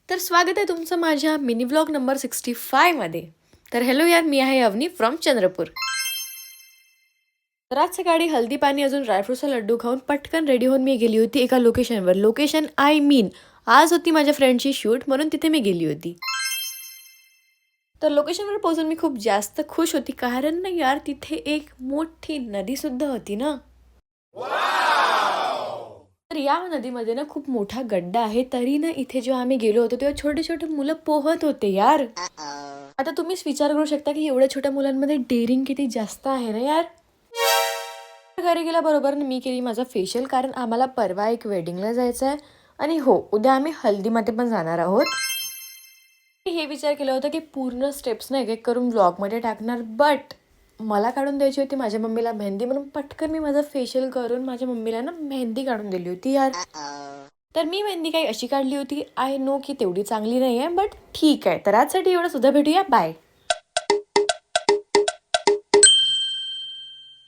तर स्वागत आहे तुमचं माझ्या मिनी व्लॉग नंबर 65 मध्ये. तर हॅलो यार, मी आहे अवनी फ्रॉम चंद्रपूर. तर आज सकाळी हल्दी पाणी अजून ड्रायफ्रूटचा लड्डू खाऊन पटकन रेडी होऊन मी गेली होती एका लोकेशनवर. लोकेशन आय मीन आज होती माझ्या फ्रेंडची शूट, म्हणून तिथे मी गेली होती. तर लोकेशनवर पोहोचून मी खूप जास्त खुश होती, कारण ना यार तिथे एक मोठी नदी सुद्धा होती ना. तर या नदीमध्ये ना खूप मोठा गड्डा आहे. तरी ना इथे जेव्हा आम्ही गेलो होतो तेव्हा छोटे छोटे मुलं पोहत होते यार. आता तुम्हीच विचार करू शकता की एवढ्या छोट्या मुलांमध्ये डेअरिंग किती जास्त आहे ना यार. घरी गेल्याबरोबर मी केली माझा फेशियल, कारण आम्हाला परवा एक वेडिंगला जायचं आहे आणि हो, उद्या आम्ही हल्दीमध्ये पण जाणार आहोत. हे विचार केला होता की पूर्ण स्टेप्स ना एक एक करून व्लॉगमध्ये टाकणार, बट मला काढून द्यायची होती माझ्या मम्मीला मेहंदी, म्हणून पटकन मी माझं फेशियल करून माझ्या मम्मीला ना मेहंदी काढून दिली होती यार. तर मी मेहंदी काही अशी काढली होती, आय नो की तेवढी चांगली नाही आहे, बट ठीक आहे. तर आजसाठी एवढं सुद्धा. भेटूया, बाय.